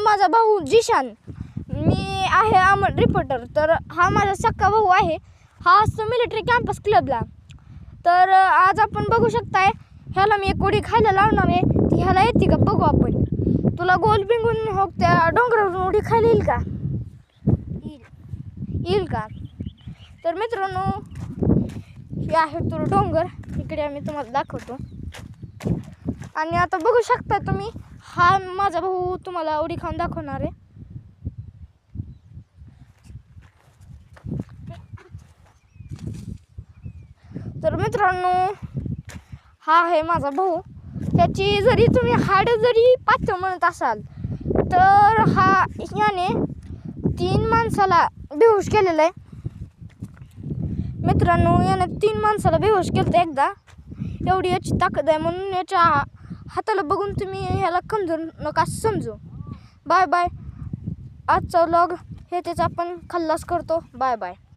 माझा भाऊ जिशान, मी आहे अमर रिपोर्टर. तर हा माझा सक्का भाऊ आहे, हा असतो मिलिटरी कॅम्पस क्लबला. तर आज आपण बघू शकताय ह्याला मी एक उडी खायला लावणार आहे, ती ह्याला येते का बघू आपण. तुला गोल बिंगून हो त्या डोंगरावरून उडी खायला येईल का? येईल का? तर मित्रांनो हे आहे तो डोंगर, इकडे आम्ही तुम्हाला दाखवतो. आणि आता बघू शकता तुम्ही, हा माझा भाऊ तुम्हाला उडी खाऊन दाखवणार आहे. तर मित्रांनो हा आहे माझा भाऊ. त्याची जरी तुम्ही हाड जरी पातळ म्हणत असाल तर हा याने 3 माणसाला बेहोश केलेलं आहे. मित्रांनो याने 3 माणसाला बेहोश केलं एकदा, एवढी याची ताकद आहे. म्हणून याच्या हाताला बघून तुम्ही ह्याला कमजोर नका समजू. Bye bye. आजचा व्लॉग हे त्याचा आपण खल्लास करतो. Bye bye.